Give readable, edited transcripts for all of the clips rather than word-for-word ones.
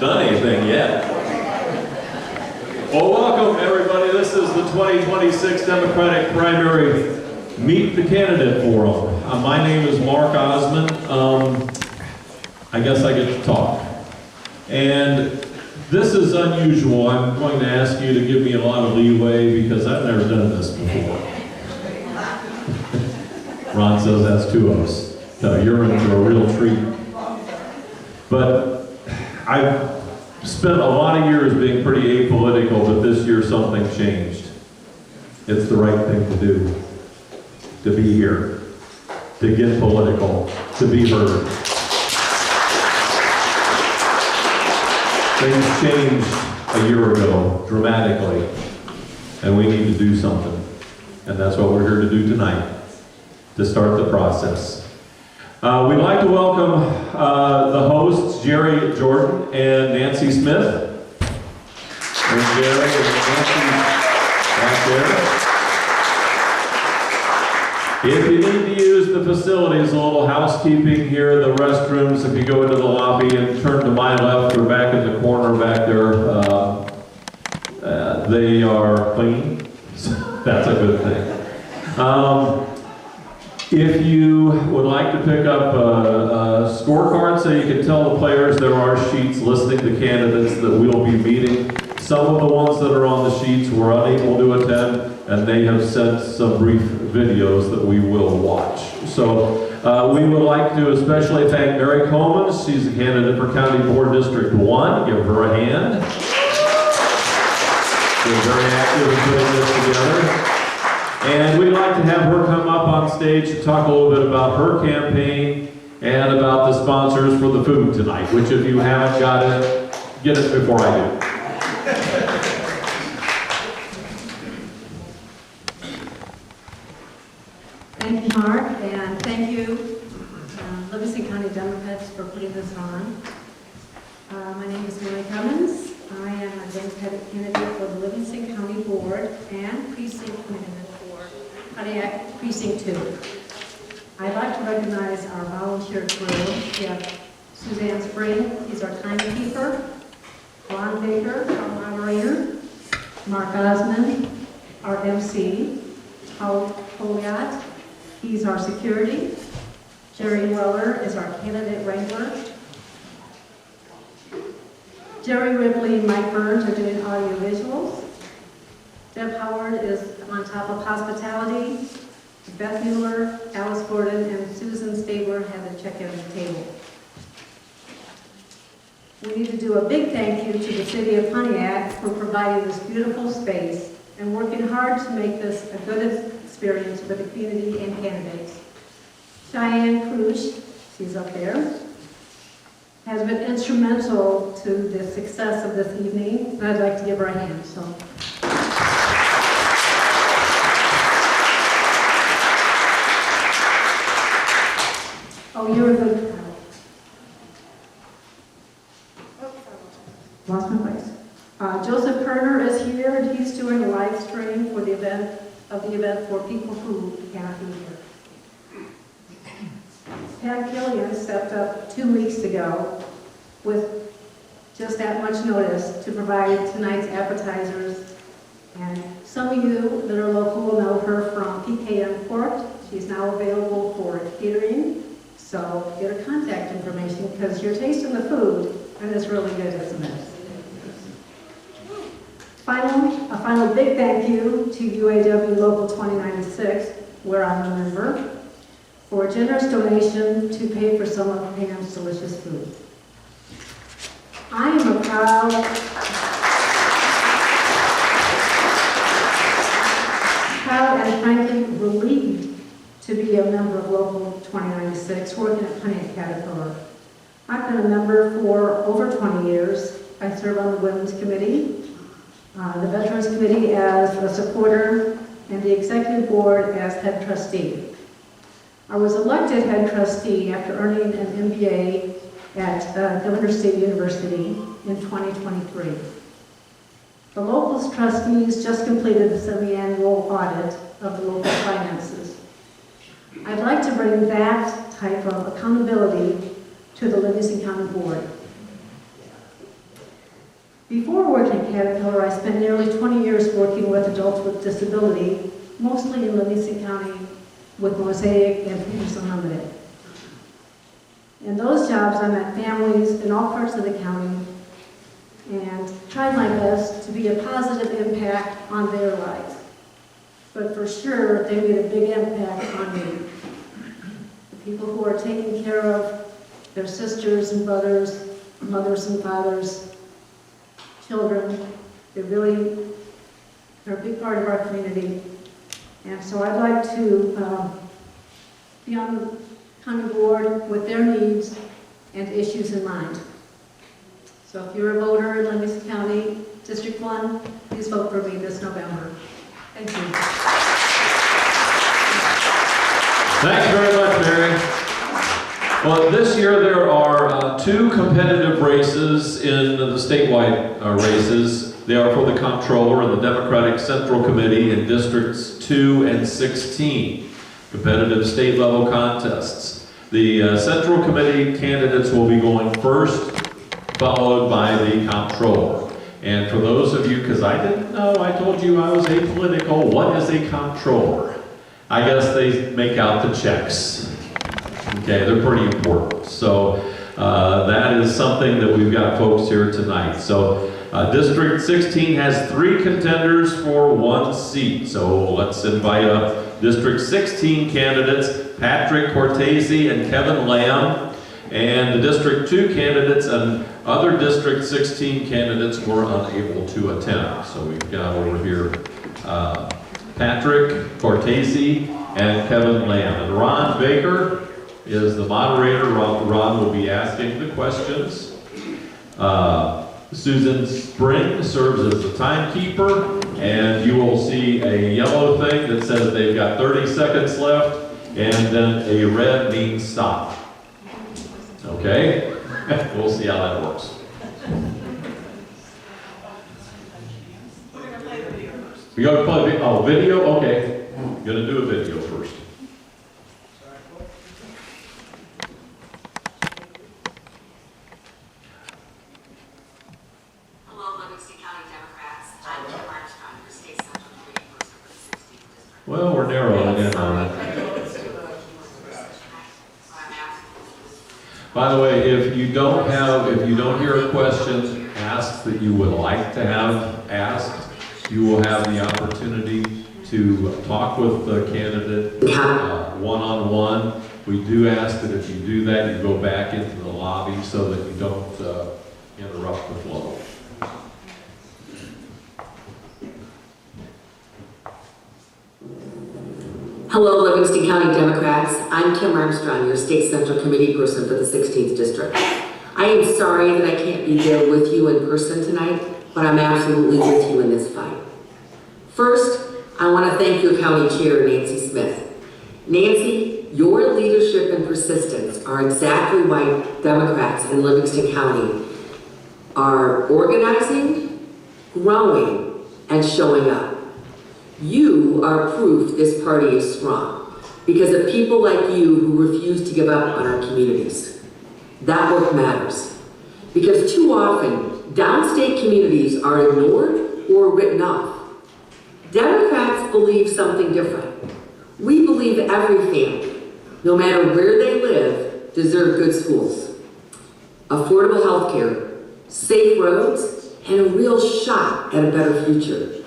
done anything yet. Well, welcome everybody. This is the 2026 Democratic Primary Meet the Candidate Forum. My name is Mark Osmond. I guess I get to talk. And this is unusual. I'm going to ask you to give me a lot of leeway because I've never done this before. Ron says that's two of us. So you're in for a real treat. But I've spent a lot of years being pretty apolitical, but this year something changed. It's the right thing to do. To be here. To get political. To be heard. Things changed a year ago, dramatically, and we need to do something. And that's what we're here to do tonight, to start the process. We'd like to welcome the hosts, Jerry Jordan and Nancy Smith. There's Jerry and Nancy back there. If you need to use the facilities, a little housekeeping here, the restrooms, if you go into the lobby and turn to my left or back in the corner back there, they are clean. That's a good thing. If you would like to pick up a scorecard so you can tell the players, there are sheets listing the candidates that we'll be meeting. Some of the ones that are on the sheets were unable to attend, and they have sent some brief videos that we will watch. So we would like to especially thank Mary Coleman. She's a candidate for County Board District 1. Give her a hand. She's very active in putting this together. And we'd like to have her come up on stage to talk a little bit about her campaign and about the sponsors for the food tonight, which if you haven't got it, get it before I do. Thank you, Mark, and thank you, Livingston County Democrats, for putting this on. My name is Mary Cummins. I am a Democratic candidate for the Livingston County Board and precinct candidate for Pontiac Precinct 2. I'd like to recognize our volunteer crew. We have Suzanne Spring, he's our timekeeper. Ron Baker, our moderator. Mark Osmond, our MC. Paul Poliat, he's our security. Jerry Weller is our candidate wrangler. Jerry Ripley and Mike Burns are doing audio visuals. Deb Howard is on top of hospitality. Beth Mueller, Alice Gordon, and Susan Stabler have the check-in table. We need to do a big thank you to the City of Pontiac for providing this beautiful space and working hard to make this a good experience for the community and candidates. Cheyenne Cruz, she's up there, has been instrumental to the success of this evening, and I'd like to give her a hand. So. Oh, you're the... Lost my place. Joseph Kerner is here, and he's doing a live stream for the event for people who cannot be here. Pat Killian stepped up 2 weeks ago with just that much notice to provide tonight's appetizers. And some of you that are local will know her from PKN Port. She's now available for catering. So get her contact information because you're tasting the food and it's really good, isn't it? A final big thank you to UAW Local 2096, where I'm a member, for a generous donation to pay for some of Pam's delicious food. I am a proud and frankly relieved to be a member of Local 2096, working at Pontiac Caterpillar. I've been a member for over 20 years. I serve on the Women's Committee, the Veterans Committee as a supporter, and the Executive Board as head trustee. I was elected head trustee after earning an MBA at Governor State University in 2023. The local's trustees just completed the semi-annual audit of the local finances. I'd like to bring that type of accountability to the Livingston County Board. Before working at Caterpillar, I spent nearly 20 years working with adults with disability, mostly in Livingston County with Mosaic and Peterson Limited. In those jobs, I met families in all parts of the county and tried my best to be a positive impact on their lives. But for sure, they made a big impact on me. The people who are taking care of their sisters and brothers, mothers and fathers, children, they're a big part of our community. And so I'd like to be on the county board with their needs and issues in mind. So if you're a voter in Livingston County, District 1, please vote for me this November. Thank you. Thanks very much, Mary. Well, this year there are 2 competitive races in the statewide races. They are for the comptroller and the Democratic Central Committee in Districts 2 and 16. Competitive state level contests. The Central Committee candidates will be going first, followed by the comptroller. And for those of you, because I didn't know, I told you I was apolitical, what is a comptroller? I guess they make out the checks. Okay, they're pretty important. So that is something that we've got folks here tonight. So District 16 has 3 contenders for 1 seat. So let's invite up District 16 candidates, Patrick Cortese and Kevin Lamb. And the District 2 candidates and other District 16 candidates were unable to attend. So we've got over here Patrick Cortese and Kevin Lamb. And Ron Baker is the moderator. Ron will be asking the questions. Susan Spring serves as the timekeeper, and you will see a yellow thing that says they've got 30 seconds left, and then a red means stop. Okay? We'll see how that works. We're going to play the video first. We're going to play video? Okay. Going to do a video first. Hello, Livingston County Democrats. I'm Kim Armstrong, your state central committee person for the 16th district. Well, we're narrowing in on it. By the way, if you don't hear a question asked that you would like to have asked, you will have the opportunity to talk with the candidate one-on-one. We do ask that if you do that, you go back into the lobby so that you don't interrupt the flow. Hello, Livingston County Democrats. I'm Kim Armstrong, your state central committee person for the 16th district. I am sorry that I can't be there with you in person tonight, but I'm absolutely with you in this fight. First, I want to thank your county chair, Nancy Smith. Nancy, your leadership and persistence are exactly why Democrats in Livingston County are organizing, growing, and showing up. You are proof this party is strong because of people like you who refuse to give up on our communities. That work matters because too often downstate communities are ignored or written off. Democrats believe something different. We believe every family, no matter where they live, deserve good schools, affordable health care, safe roads, and a real shot at a better future.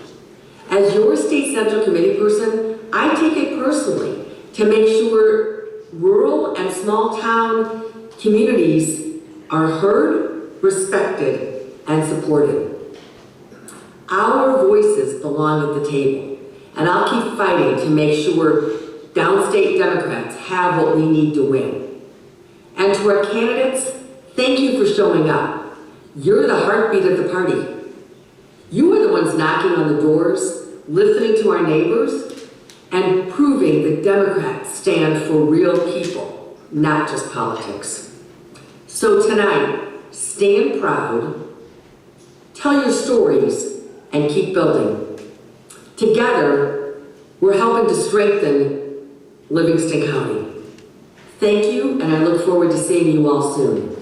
As your state central committee person, I take it personally to make sure rural and small town communities are heard, respected, and supported. Our voices belong at the table, and I'll keep fighting to make sure downstate Democrats have what we need to win. And to our candidates, thank you for showing up. You're the heartbeat of the party. You are the ones knocking on the doors, listening to our neighbors, and proving that Democrats stand for real people, not just politics. So tonight, stand proud, tell your stories, and keep building. Together, we're helping to strengthen Livingston County. Thank you, and I look forward to seeing you all soon.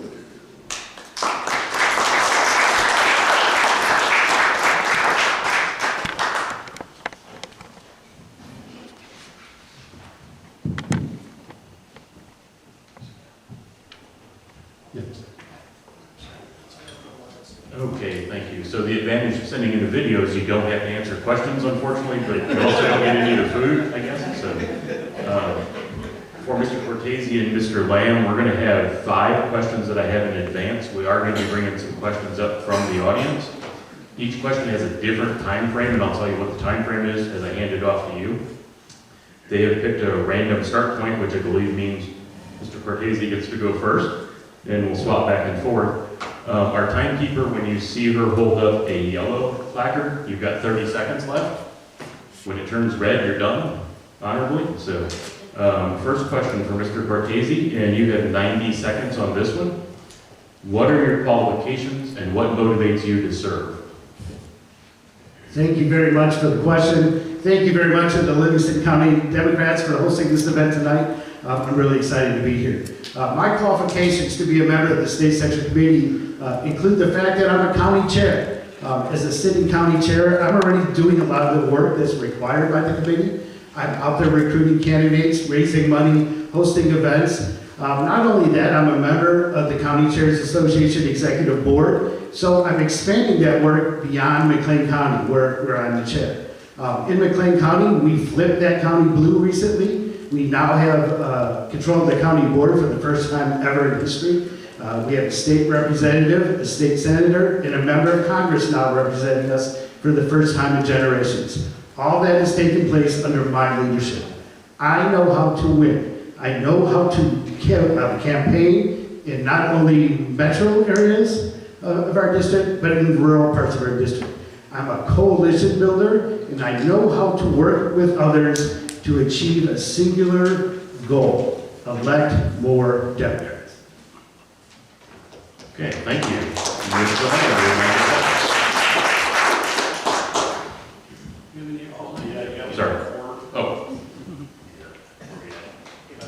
Okay, thank you. So the advantage of sending in a video is you don't have to answer questions, unfortunately, but you also don't get any of the food, I guess. So for Mr. Cortese and Mr. Lamb, we're going to have 5 questions that I have in advance. We are going to be bringing some questions up from the audience. Each question has a different time frame, and I'll tell you what the time frame is as I hand it off to you. They have picked a random start point, which I believe means Mr. Cortese gets to go first, and we'll swap back and forth. Our timekeeper, when you see her hold up a yellow placard, you've got 30 seconds left. When it turns red, you're done, honorably. So, first question for Mr. Cortese, and you have 90 seconds on this one. What are your qualifications and what motivates you to serve? Thank you very much for the question. Thank you very much to the Livingston County Democrats for hosting this event tonight. I'm really excited to be here. My qualifications to be a member of the State Central Committee include the fact that I'm a county chair. As a sitting county chair, I'm already doing a lot of the work that's required by the committee. I'm out there recruiting candidates, raising money, hosting events. Not only that, I'm a member of the County Chairs Association Executive Board, so I'm expanding that work beyond McLean County, where I'm the chair. In McLean County, we flipped that county blue recently. We now have control of the county board for the first time ever in history. We have a state representative, a state senator, and a member of Congress now representing us for the first time in generations. All that is taking place under my leadership. I know how to win. I know how to campaign in not only metro areas of our district, but in rural parts of our district. I'm a coalition builder, and I know how to work with others to achieve a singular goal: elect more Democrats. Okay, thank you. Mr. Lamb, sorry. Oh.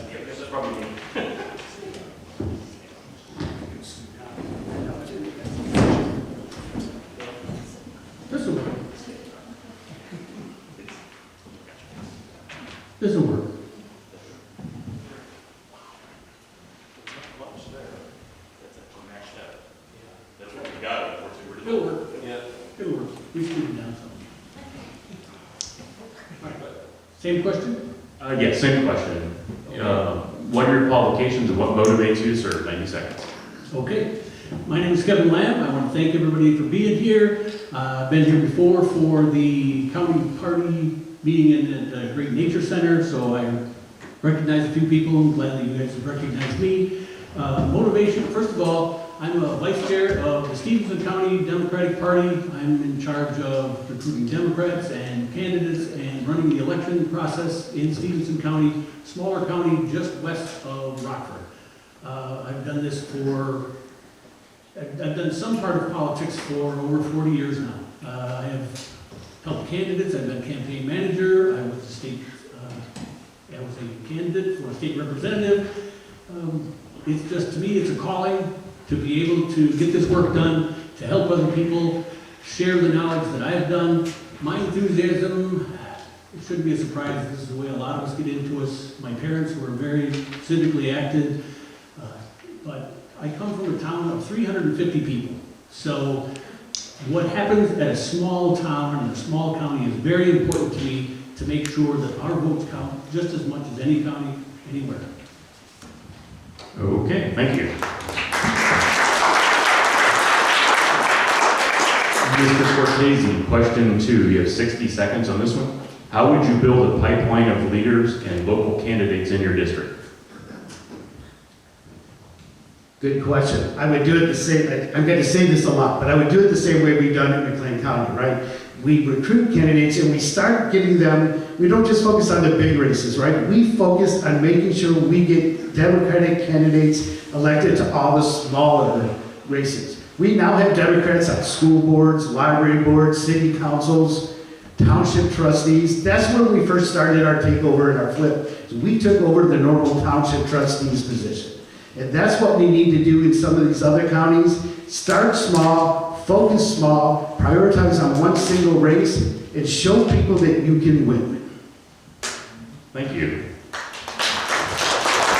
That's probably me. This'll work. This'll work. It'll work. Yeah. It'll work. We screwed it down some. All right. Same question? Yes, same question. What are your qualifications and what motivates you to serve? 90 seconds. Okay. My name is Kevin Lamb. I want to thank everybody for being here. I've been here before for the county party meeting in the Great Nature Center, so I recognize a few people. I'm glad that you guys have recognized me. Motivation, first of all, I'm a vice chair of the Stevenson County Democratic Party. I'm in charge of recruiting Democrats and candidates and running the election process in Stevenson County, smaller county just west of Rockford. I've done this I've done some part of politics for over 40 years now. I have helped candidates. I've been campaign manager. I was a candidate for a state representative. It's just, to me, it's a calling to be able to get this work done, to help other people, share the knowledge that I've done. My enthusiasm, it shouldn't be a surprise. This is the way a lot of us get into us. My parents were very civically active, but I come from a town of 350 people. So what happens at a small town and a small county is very important to me, to make sure that our votes count just as much as any county anywhere. Okay, thank you. Mr. Cortese, question 2. You have 60 seconds on this one. How would you build a pipeline of leaders and local candidates in your district? Good question. I would do it the same, I'm going to say this a lot, but I would do it the same way we've done it in McLean County, right? We recruit candidates and we start getting them, we don't just focus on the big races, right? We focus on making sure we get Democratic candidates elected to all the smaller races. We now have Democrats on school boards, library boards, city councils, township trustees. That's when we first started our takeover and our flip. So we took over the normal township trustees position. And that's what we need to do in some of these other counties. Start small, focus small, prioritize on one single race, and show people that you can win. Thank you.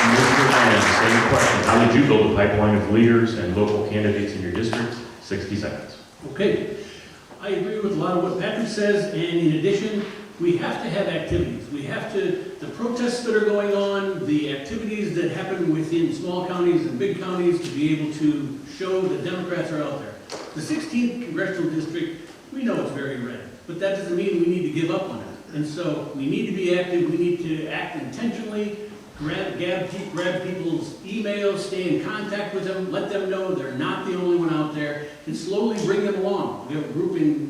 Mr. Lamb, same question. How would you build a pipeline of leaders and local candidates in your district? 60 seconds. Okay, I agree with a lot of what Patrick says, and in addition, we have to have activities. We have to, the protests that are going on, the activities that happen within small counties and big counties to be able to show that Democrats are out there. The 16th congressional district, we know it's very red, but that doesn't mean we need to give up on it. And so we need to be active, we need to act intentionally, grab people's emails, stay in contact with them, let them know they're not the only one out there, and slowly bring them along. We have a group in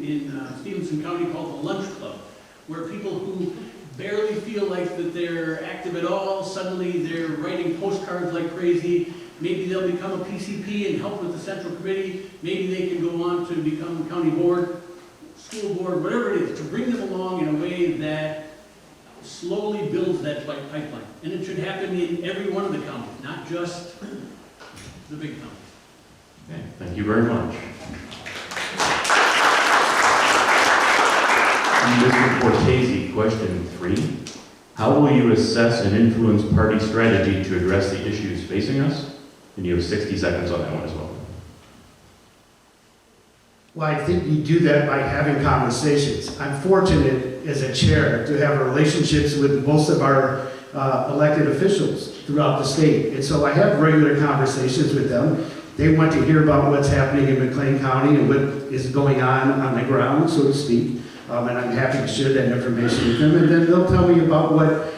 Livingston County called the Lunch Club, where people who barely feel like that they're active at all, suddenly they're writing postcards like crazy. Maybe they'll become a PCP and help with the central committee. Maybe they can go on to become county board, school board, whatever it is, to bring them along in a way that slowly builds that pipeline. And it should happen in every one of the counties, not just the big counties. Okay, thank you very much. Mr. Cortese, question 3. How will you assess and influence party strategy to address the issues facing us? And you have 60 seconds on that one as well. Well, I think you do that by having conversations. I'm fortunate as a chair to have relationships with most of our elected officials throughout the state. And so I have regular conversations with them. They want to hear about what's happening in McLean County and what is going on the ground, so to speak. And I'm happy to share that information with them. And then they'll tell me about what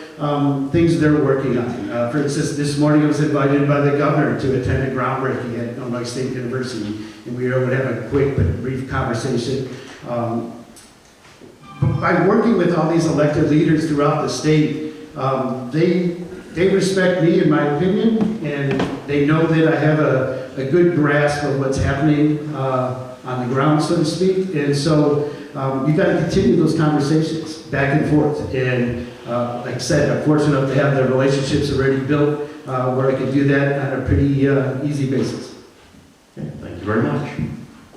things they're working on. For instance, this morning I was invited by the governor to attend a groundbreaking at Illinois State University. And we were able to have a quick but brief conversation. But by working with all these elected leaders throughout the state, they respect me, in my opinion, and they know that I have a good grasp of what's happening on the ground, so to speak. And so you got to continue those conversations back and forth. And like I said, I'm fortunate enough to have the relationships already built where I can do that on a pretty easy basis. Okay, thank you very much.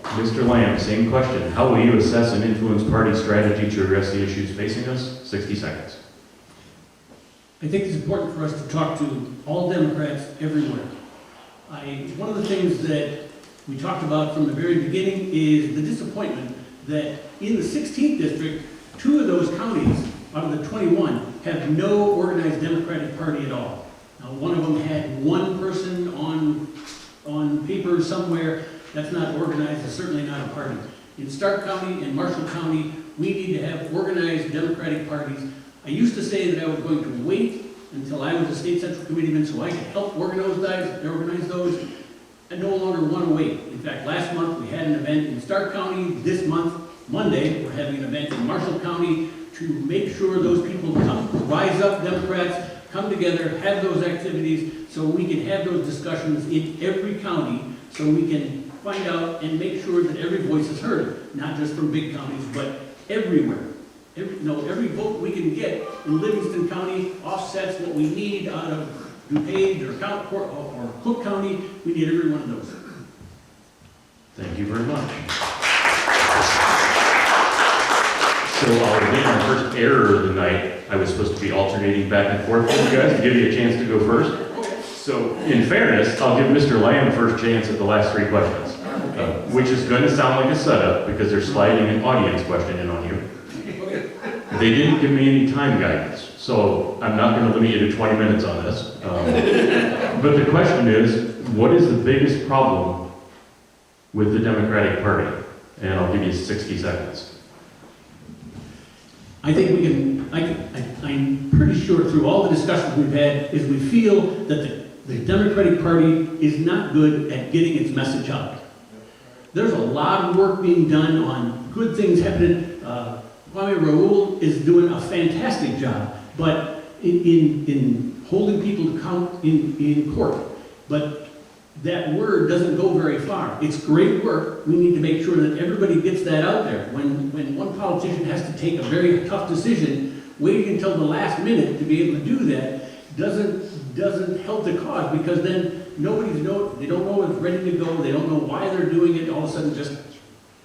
Mr. Lamb, same question. How will you assess and influence party strategy to address the issues facing us? 60 seconds. I think it's important for us to talk to all Democrats everywhere. One of the things that we talked about from the very beginning is the disappointment that in the 16th district, 2 of those counties out of the 21 have no organized Democratic Party at all. Now, one of them had one person on paper somewhere. That's not organized, it's certainly not a party. In Stark County and Marshall County, we need to have organized Democratic parties. I used to say that I was going to wait until I was a state central committeeman so I could help organize those. I no longer want to wait. In fact, last month we had an event in Stark County. This month, Monday, we're having an event in Marshall County to make sure those people come, rise up, Democrats, come together, have those activities, so we can have those discussions in every county, so we can find out and make sure that every voice is heard, not just from big counties, but everywhere. Every vote we can get in Livingston County offsets what we need out of DuPage or Cook County. We need every one of those. Thank you very much. So I'll admit my first error of the night. I was supposed to be alternating back and forth with you guys to give you a chance to go first. So in fairness, I'll give Mr. Lamb first chance at the last 3 questions, which is going to sound like a setup because they're sliding an audience question in on you. They didn't give me any time guidance, so I'm not going to limit you to 20 minutes on this. But the question is, what is the biggest problem with the Democratic Party? And I'll give you 60 seconds. I think we can, I'm pretty sure through all the discussions we've had, is we feel that the Democratic Party is not good at getting its message out. There's a lot of work being done on good things happening. Kwame Raoul is doing a fantastic job, but in holding people to account in court. But that word doesn't go very far. It's great work. We need to make sure that everybody gets that out there. When one politician has to take a very tough decision, waiting until the last minute to be able to do that doesn't help the cause, because then they don't know it's ready to go. They don't know why they're doing it. All of a sudden, just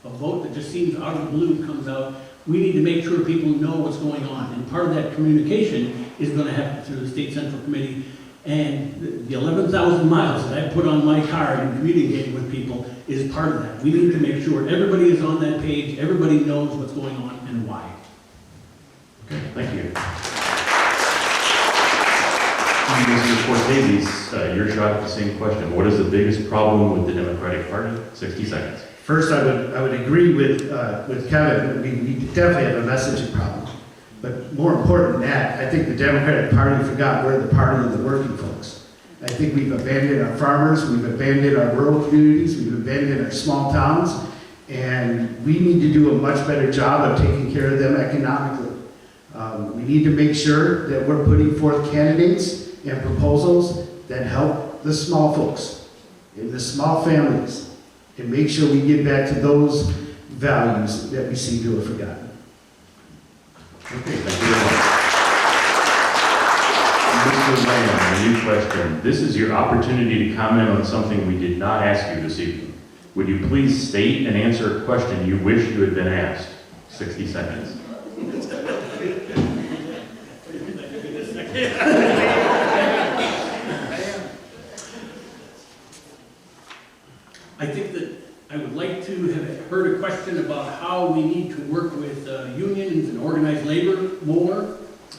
a vote that just seems out of the blue comes out. We need to make sure people know what's going on, and part of that communication is going to happen through the State Central Committee And the 11,000 miles that I put on my car in communicating with people is part of that. We need to make sure everybody is on that page, everybody knows what's going on and why. Okay, thank you. Mr. Cortese, your shot at the same question. What is the biggest problem with the Democratic Party? 60 seconds. First, I would agree with Kevin. We definitely have a messaging problem. But more important than that, I think the Democratic Party forgot we're the party of the working folks. I think we've abandoned our farmers, we've abandoned our rural communities, we've abandoned our small towns, and we need to do a much better job of taking care of them economically. We need to make sure that we're putting forth candidates and proposals that help the small folks and the small families, and make sure we get back to those values that we seem to have forgotten. Okay, thank you very much. Mr. Lamb, a new question. This is your opportunity to comment on something we did not ask you this evening. Would you please state and answer a question you wish you had been asked? 60 seconds. I think that I would like to have heard a question about how we need to work with unions and organized labor more.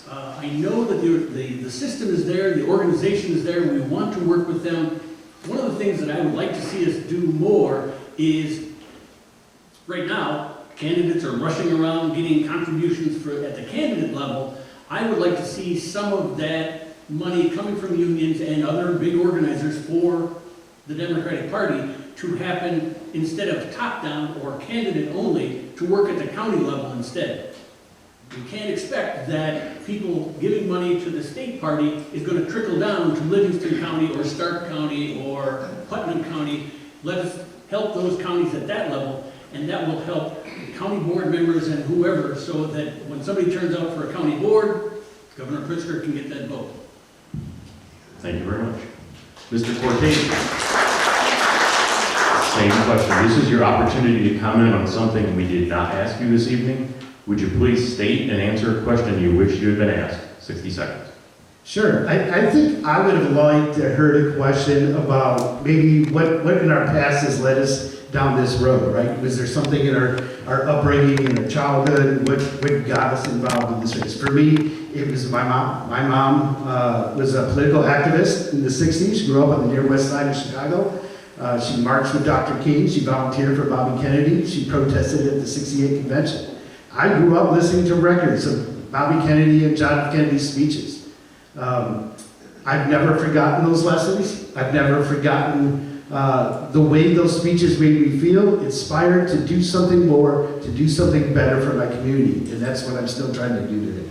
I know that the system is there, the organization is there, we want to work with them. One of the things that I would like to see us do more is, right now, candidates are rushing around getting contributions at the candidate level. I would like to see some of that money coming from unions and other big organizers for the Democratic Party to happen instead of top-down or candidate only, to work at the county level instead. We can't expect that people giving money to the state party is going to trickle down to Livingston County or Stark County or Putnam County. Let us help those counties at that level, and that will help county board members and whoever, so that when somebody turns out for a county board, Governor Pritzker can get that vote. Thank you very much. Mr. Cortese. Same question. This is your opportunity to comment on something we did not ask you this evening. Would you please state and answer a question you wish you had been asked? 60 seconds. Sure. I think I would have liked to heard a question about maybe what in our past has led us down this road, right? Was there something in our upbringing, in our childhood, what got us involved in this race? For me, it was my mom. My mom was a political activist in the 60s. She grew up on the near west side of Chicago. She marched with Dr. King. She volunteered for Bobby Kennedy. She protested at the 68 convention. I grew up listening to records of Bobby Kennedy and John F. Kennedy's speeches. I've never forgotten those lessons. I've never forgotten the way those speeches made me feel, inspired to do something more, to do something better for my community. And that's what I'm still trying to do today.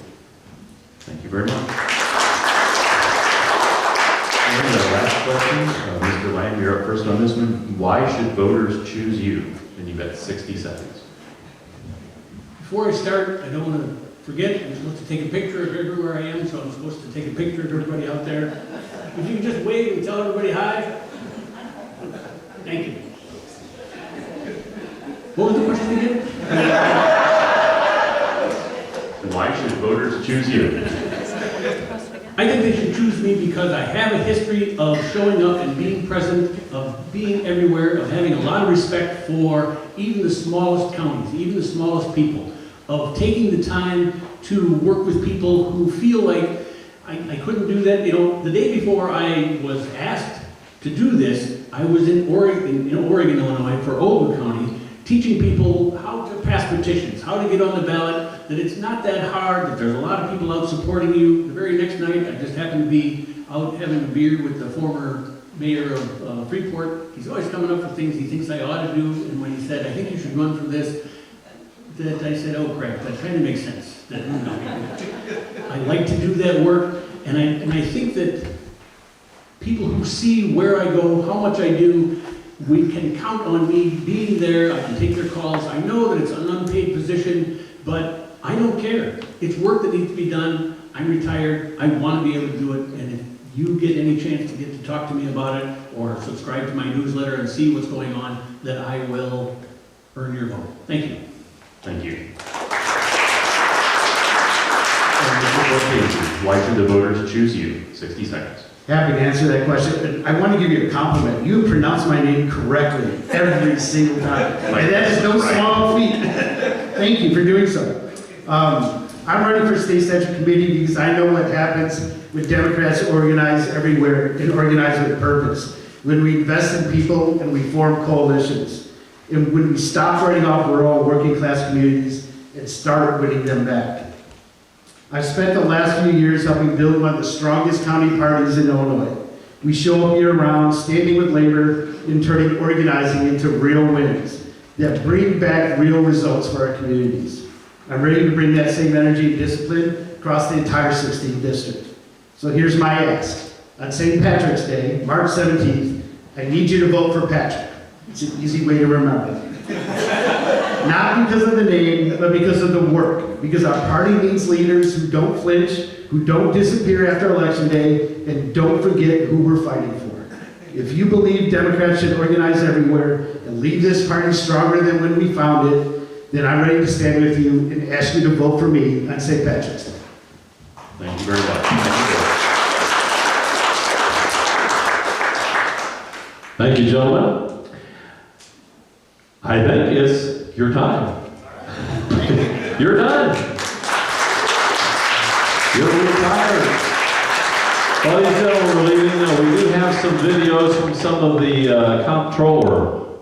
Thank you very much. And the last question, Mr. Lamb, you're up first on this one. Why should voters choose you? And you've got 60 seconds. Before I start, I don't want to forget, I'm supposed to take a picture of everywhere I am, so I'm supposed to take a picture of everybody out there. If you can just wave and tell everybody hi. Thank you. What was the question again? Why should voters choose you? I think they should choose me because I have a history of showing up and being present, of being everywhere, of having a lot of respect for even the smallest counties, even the smallest people, of taking the time to work with people who feel like I couldn't do that. You know, the day before I was asked to do this, I was in Oregon, Illinois, for Oldham County, teaching people how to pass petitions, how to get on the ballot, that it's not that hard, that there's a lot of people out supporting you. The very next night, I just happened to be out having a beer with the former mayor of Freeport. He's always coming up with things he thinks I ought to do, and when he said, I think you should run for this, that I said, oh crap, that kind of makes sense. That, I like to do that work, and I think that people who see where I go, how much I do, we can count on me being there. I can take their calls. I know that it's an unpaid position, but I don't care. It's work that needs to be done. I'm retired. I want to be able to do it, and if you get any chance to get to talk to me about it or subscribe to my newsletter and see what's going on, that I will earn your vote. Thank you. Thank you. And Mr. Cortese, why should the voters choose you? 60 seconds. Happy to answer that question. And I want to give you a compliment. You pronounce my name correctly every single time. And that is no small feat. Thank you for doing so. I'm running for state central committee because I know what happens when Democrats organize everywhere and organize with purpose. When we invest in people and we form coalitions. And when we stop writing off rural working class communities and start winning them back. I've spent the last few years helping build one of the strongest county parties in Illinois. We show up year-round, standing with labor and turning organizing into real wins that bring back real results for our communities. I'm ready to bring that same energy and discipline across the entire 16th district. So here's my ask. On St. Patrick's Day, March 17th, I need you to vote for Patrick. It's an easy way to remember. Not because of the name, but because of the work. Because our party needs leaders who don't flinch, who don't disappear after Election Day, and don't forget who we're fighting for. If you believe Democrats should organize everywhere and leave this party stronger than when we found it, then I'm ready to stand with you and ask you to vote for me on St. Patrick's Day. Thank you very much. Thank you, gentlemen. I think it's your time. You're done. You're retired. Well, ladies and gentlemen, we're leaving now. We do have some videos from some of the comptroller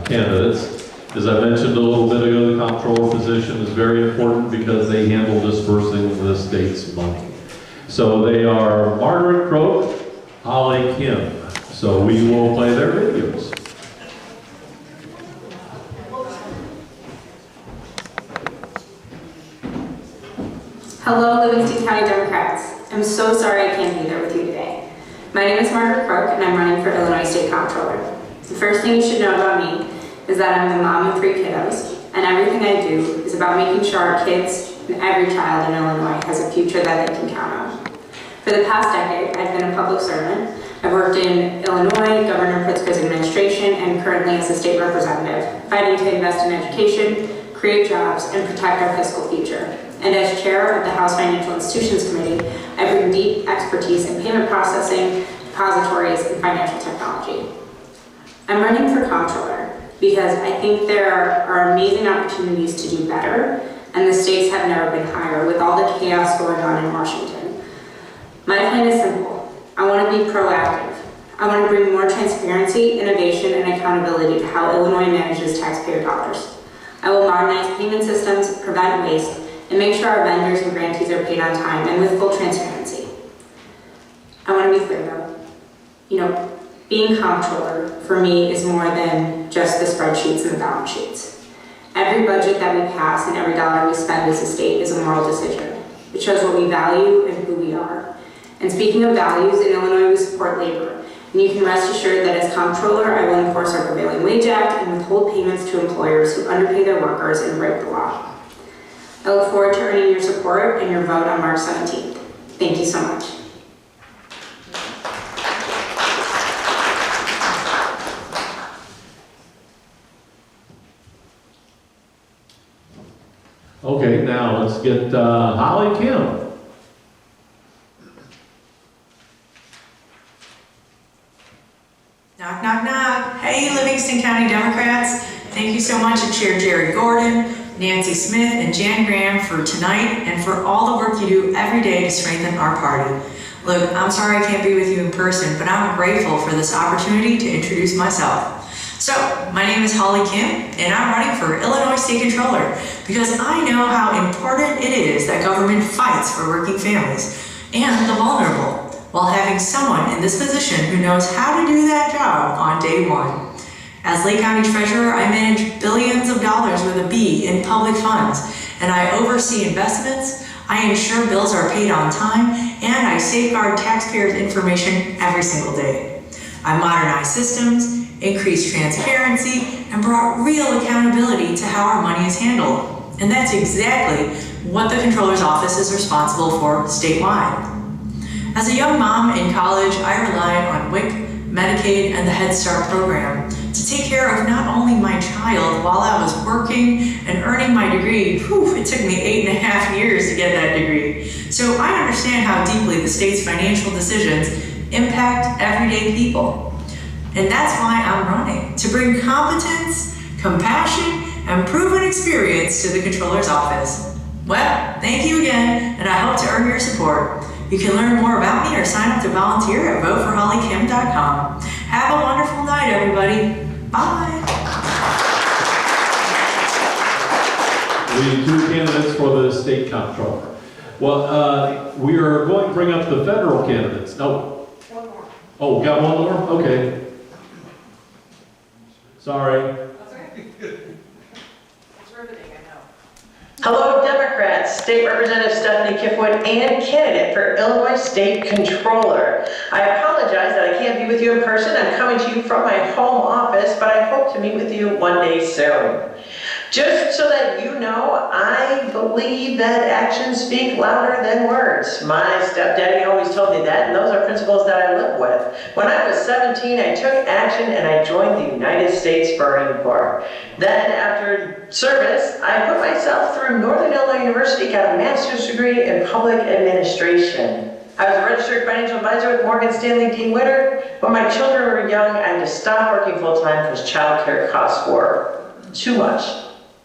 candidates. As I mentioned a little bit ago, the comptroller position is very important because they handle dispersing the state's money. So they are Margaret Croak, Holly Kim. So we will play their videos. Hello, Livingston County Democrats. I'm so sorry I can't be there with you today. My name is Margaret Croak, and I'm running for Illinois State Comptroller. The first thing you should know about me is that I'm the mom of 3 kiddos, and everything I do is about making sure our kids and every child in Illinois has a future that they can count on. For the past decade, I've been a public servant. I've worked in Illinois, Governor Pritzker's administration, and currently as a state representative, fighting to invest in education, create jobs, and protect our fiscal future. And as chair of the House Financial Institutions Committee, I bring deep expertise in payment processing, depositories, and financial technology. I'm running for comptroller because I think there are amazing opportunities to do better, and the stakes have never been higher with all the chaos going on in Washington. My plan is simple. I want to be proactive. I want to bring more transparency, innovation, and accountability to how Illinois manages taxpayer dollars. I will modernize payment systems, prevent waste, and make sure our vendors and grantees are paid on time and with full transparency. I want to be clear though, being comptroller for me is more than just the spreadsheets and the balance sheets. Every budget that we pass and every dollar we spend as a state is a moral decision. It shows what we value and who we are. And speaking of values, in Illinois we support labor. And you can rest assured that as comptroller, I will enforce our Prevailing Wage Act and withhold payments to employers who underpay their workers and break the law. I look forward to earning your support and your vote on March 17th. Thank you so much. Okay, now let's get Holly Kim. Knock, knock, knock. Hey, Livingston County Democrats. Thank you so much to Chair Jerry Gordon, Nancy Smith, and Jan Graham for tonight and for all the work you do every day to strengthen our party. Look, I'm sorry I can't be with you in person, but I'm grateful for this opportunity to introduce myself. So, my name is Holly Kim, and I'm running for Illinois State Controller because I know how important it is that government fights for working families and the vulnerable, while having someone in this position who knows how to do that job on day one. As Lake County Treasurer, I manage billions of dollars with a B in public funds, and I oversee investments, I ensure bills are paid on time, and I safeguard taxpayers' information every single day. I modernize systems, increased transparency, and brought real accountability to how our money is handled. And that's exactly what the Controller's Office is responsible for statewide. As a young mom in college, I relied on WIC, Medicaid, and the Head Start program to take care of not only my child while I was working and earning my degree. It took me 8.5 years to get that degree. So I understand how deeply the state's financial decisions impact everyday people. And that's why I'm running, to bring competence, compassion, and proven experience to the Controller's office. Well, thank you again, and I hope to earn your support. You can learn more about me or sign up to volunteer at voteforhollykim.com. Have a wonderful night, everybody. Bye. The two candidates for the state comptroller. Well, we are going to bring up the federal candidates. No. One more. Oh, we got one more? Okay. Sorry. Hello, Democrats. State Representative Stephanie Kifwood and candidate for Illinois State Controller. I apologize that I can't be with you in person. I'm coming to you from my home office, but I hope to meet with you one day soon. Just so that you know, I believe that actions speak louder than words. My stepdaddy always told me that, and those are principles that I live with. When I was 17, I took action and I joined the United States Marine Corps. Then, after service, I put myself through Northern Illinois University, got a master's degree in public administration. I was a registered financial advisor with Morgan Stanley Dean Witter. When my children were young, I had to stop working full-time because childcare costs were too much.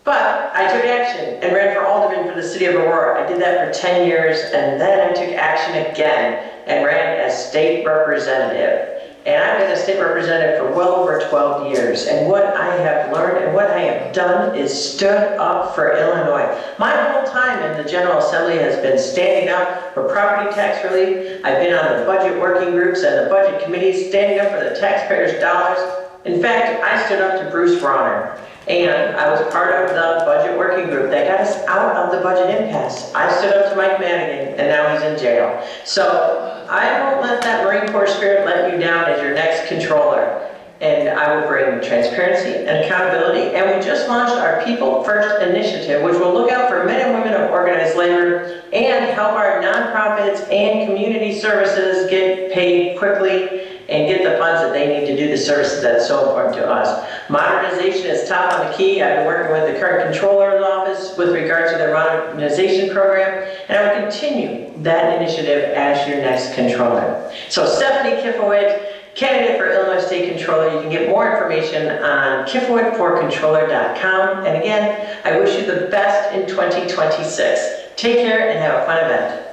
But I took action and ran for alderman for the city of Aurora. I did that for 10 years, and then I took action again and ran as state representative. And I've been a state representative for well over 12 years. And what I have learned and what I have done is stood up for Illinois. My whole time in the General Assembly has been standing up for property tax relief. I've been on the budget working groups and the budget committees, standing up for the taxpayers' dollars. In fact, I stood up to Bruce Bronner. And I was part of the budget working group that got us out of the budget impasse. I stood up to Mike Madigan, and now he's in jail. So I won't let that Marine Corps spirit let you down as your next controller. And I will bring transparency and accountability. And we just launched our People First initiative, which will look out for men and women of organized labor and help our nonprofits and community services get paid quickly and get the funds that they need to do the services that's so important to us. Modernization is top on the key. I've been working with the current controller's office with regard to their modernization program, and I will continue that initiative as your next controller. So Stephanie Kifwood, candidate for Illinois State Controller. You can get more information on kifwoodforcontroller.com. And again, I wish you the best in 2026. Take care and have a fun event.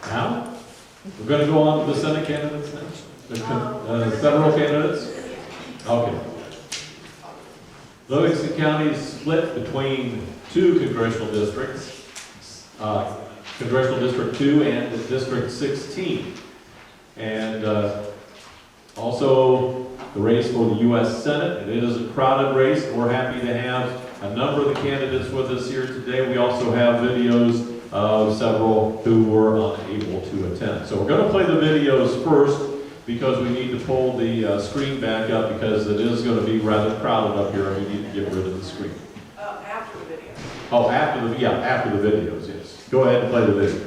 Now, we're going to go on to the Senate candidates now? The federal candidates? Okay. Livingston County is split between two congressional districts, Congressional District 2 and District 16. And also the race for the U.S. Senate. It is a crowded race. We're happy to have a number of the candidates with us here today. We also have videos of several who were unable to attend. So we're going to play the videos first because we need to pull the screen back up because it is going to be rather crowded up here and we need to get rid of the screen. After the video. Oh, after the videos, yes. Go ahead and play the videos.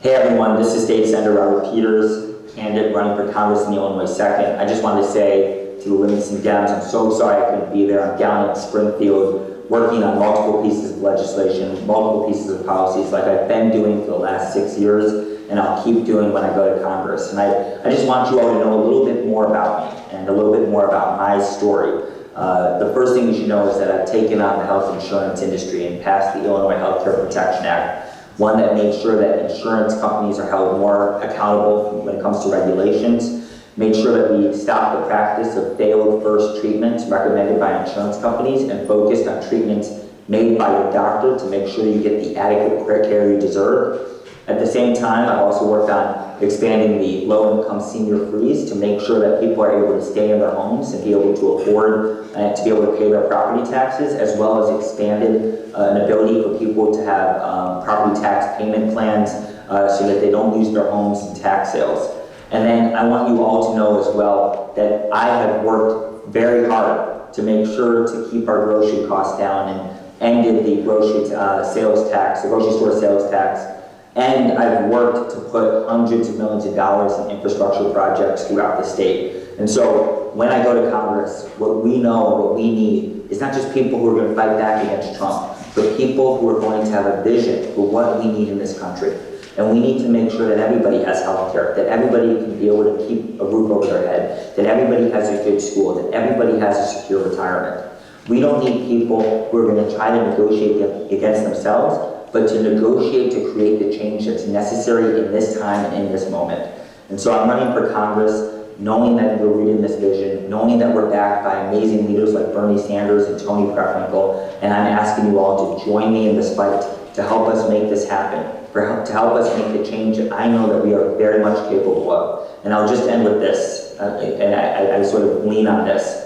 Hey everyone, this is State Senator Robert Peters, candidate running for Congress in the Illinois 2nd. I just wanted to say to the Livingston Dems, I'm so sorry I couldn't be there. I'm down in Springfield working on multiple pieces of legislation, multiple pieces of policies like I've been doing for the last 6 years, and I'll keep doing when I go to Congress. And I just want you all to know a little bit more about me and a little bit more about my story. The first thing you should know is that I've taken on the health insurance industry and passed the Illinois Healthcare Protection Act, one that makes sure that insurance companies are held more accountable when it comes to regulations, made sure that we stop the practice of failed first treatments recommended by insurance companies and focused on treatments made by your doctor to make sure you get the adequate care you deserve. At the same time, I've also worked on expanding the low-income senior freeze to make sure that people are able to stay in their homes and be able to afford to be able to pay their property taxes, as well as expanded an ability for people to have property tax payment plans so that they don't lose their homes in tax sales. And then I want you all to know as well that I have worked very hard to make sure to keep our grocery costs down and ended the grocery sales tax, the grocery store sales tax. And I've worked to put hundreds of millions of dollars in infrastructure projects throughout the state. And so when I go to Congress, what we know and what we need is not just people who are going to fight back against Trump, but people who are going to have a vision for what we need in this country. And we need to make sure that everybody has health care, that everybody can be able to keep a roof over their head, that everybody has a good school, that everybody has a secure retirement. We don't need people who are going to try to negotiate against themselves, but to negotiate to create the change that's necessary in this time and in this moment. And so I'm running for Congress, knowing that we're reading this vision, knowing that we're backed by amazing leaders like Bernie Sanders and Tony Preckwinkle, and I'm asking you all to join me in this fight to help us make this happen, to help us make the change that I know that we are very much capable of. And I'll just end with this, and I sort of lean on this.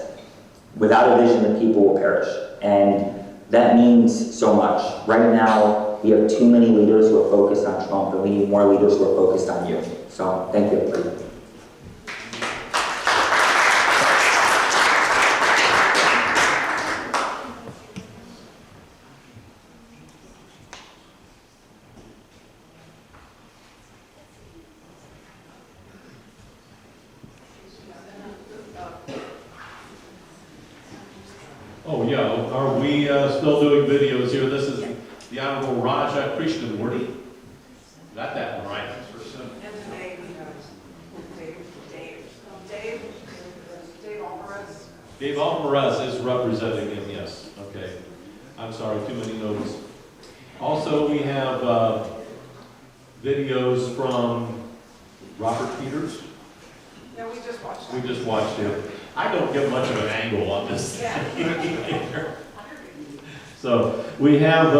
Without a vision, the people will perish. And that means so much. Right now, we have too many leaders who are focused on Trump, and we need more leaders who are focused on you. So, thank you, everybody. Oh, yeah, are we still doing videos here? This is the Honorable Raja Krishnamurti. Got that one right. Dave Alvarez is representing him, yes. Okay. I'm sorry, too many notes. Also, we have videos from Robert Peters. Yeah, we just watched We just watched him. I don't get much of an angle on this. So we have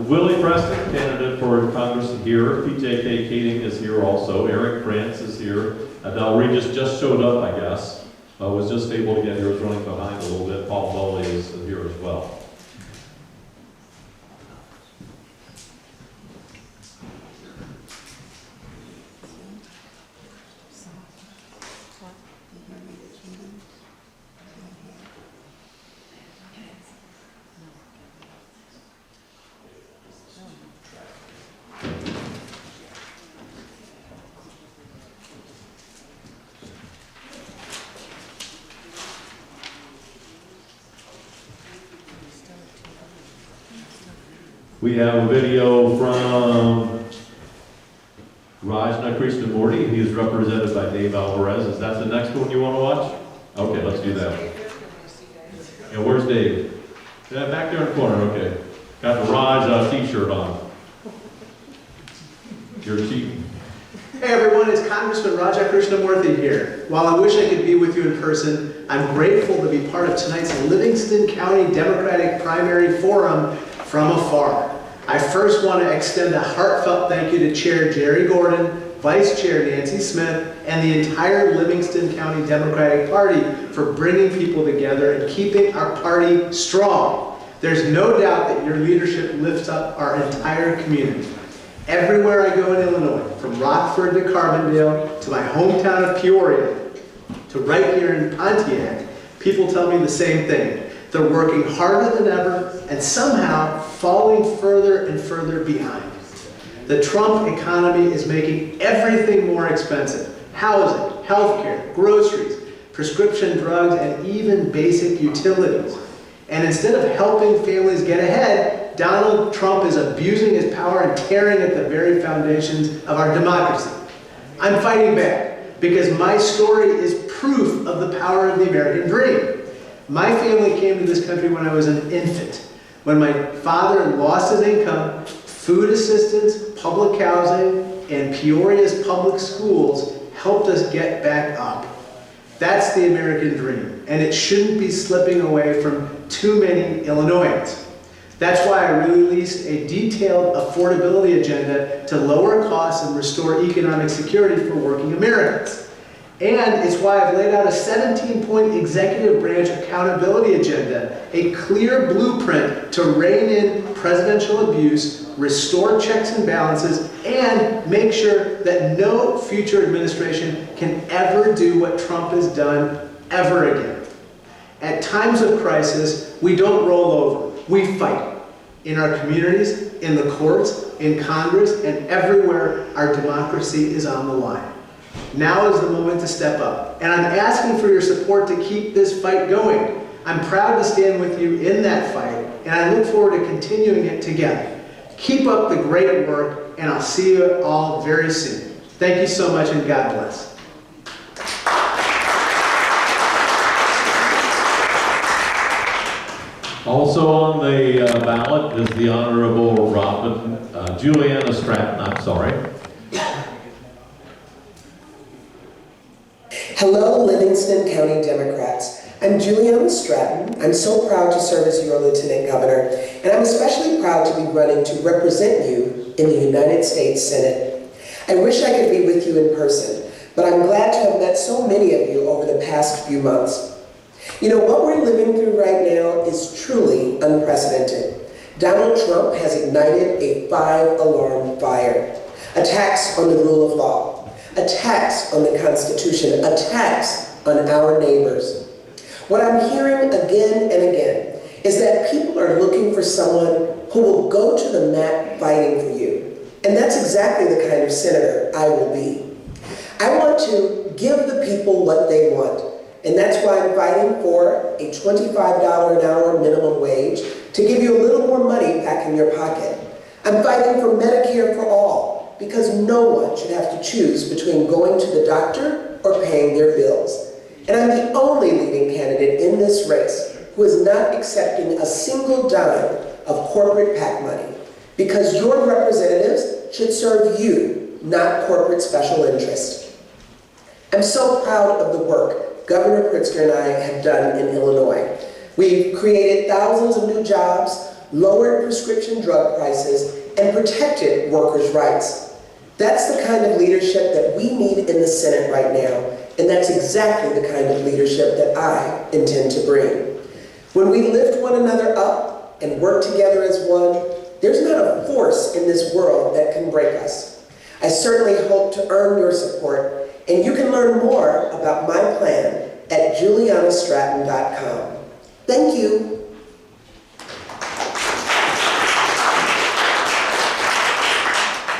Willie Preston, candidate for Congress here. PJK Keating is here also. Eric France is here. Del Regis just showed up, I guess. Was just able to get here, was running behind a little bit. Paul Foley is here as well. We have a video from Rajna Krishnamurti. He is represented by Dave Alvarez. Is that the next one you want to watch? Okay, let's do that. Yeah, where's Dave? Yeah, back there in the corner, okay. Got the Raj t-shirt on. You're cheating. Hey everyone, it's Congressman Raja Krishnamurti here. While I wish I could be with you in person, I'm grateful to be part of tonight's Livingston County Democratic Primary Forum from afar. I first want to extend a heartfelt thank you to Chair Jerry Gordon, Vice Chair Nancy Smith, and the entire Livingston County Democratic Party for bringing people together and keeping our party strong. There's no doubt that your leadership lifts up our entire community. Everywhere I go in Illinois, from Rockford to Carbondale, to my hometown of Peoria, to right here in Pontiac, people tell me the same thing. They're working harder than ever and somehow falling further and further behind. The Trump economy is making everything more expensive. Housing, healthcare, groceries, prescription drugs, and even basic utilities. And instead of helping families get ahead, Donald Trump is abusing his power and tearing at the very foundations of our democracy. I'm fighting back because my story is proof of the power of the American dream. My family came to this country when I was an infant, when my father lost his income. Food assistance, public housing, and Peoria's public schools helped us get back up. That's the American dream, and it shouldn't be slipping away from too many Illinoisans. That's why I released a detailed affordability agenda to lower costs and restore economic security for working Americans. And it's why I've laid out a 17-point executive branch accountability agenda, a clear blueprint to rein in presidential abuse, restore checks and balances, and make sure that no future administration can ever do what Trump has done ever again. At times of crisis, we don't roll over, we fight. In our communities, in the courts, in Congress, and everywhere our democracy is on the line. Now is the moment to step up. And I'm asking for your support to keep this fight going. I'm proud to stand with you in that fight, and I look forward to continuing it together. Keep up the great work, and I'll see you all very soon. Thank you so much, and God bless. Also on the ballot is the Honorable Juliana Stratton, I'm sorry. Hello, Livingston County Democrats. I'm Juliana Stratton. I'm so proud to serve as your Lieutenant Governor, and I'm especially proud to be running to represent you in the United States Senate. I wish I could be with you in person, but I'm glad to have met so many of you over the past few months. You know, what we're living through right now is truly unprecedented. Donald Trump has ignited a 5-alarm fire. Attacks on the rule of law, attacks on the Constitution, attacks on our neighbors. What I'm hearing again and again is that people are looking for someone who will go to the mat fighting for you. And that's exactly the kind of senator I will be. I want to give the people what they want. And that's why I'm fighting for a $25 an hour minimum wage to give you a little more money back in your pocket. I'm fighting for Medicare for all, because no one should have to choose between going to the doctor or paying their bills. And I'm the only leading candidate in this race who is not accepting a single dime of corporate PAC money, because your representatives should serve you, not corporate special interests. I'm so proud of the work Governor Pritzker and I have done in Illinois. We've created thousands of new jobs, lowered prescription drug prices, and protected workers' rights. That's the kind of leadership that we need in the Senate right now, and that's exactly the kind of leadership that I intend to bring. When we lift one another up and work together as one, there's not a force in this world that can break us. I certainly hope to earn your support, and you can learn more about my plan at julianastratton.com. Thank you.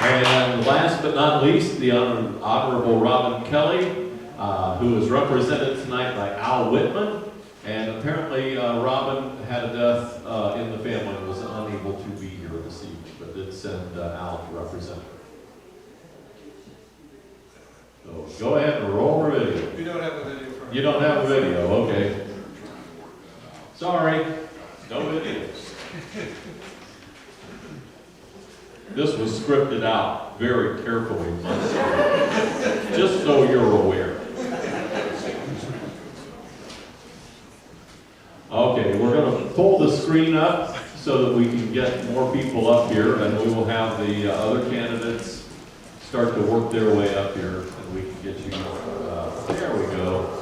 And last but not least, the Honorable Robin Kelly, who is represented tonight by Al Whitman. And apparently Robin had a death in the family and was unable to be here this evening, but did send Al to represent her. So go ahead and roll her video. We don't have a video for her. You don't have a video, okay. Sorry, no videos. This was scripted out very carefully months ago, just so you're aware. Okay, we're going to pull the screen up so that we can get more people up here, and we will have the other candidates start to work their way up here, and we can get you, there we go.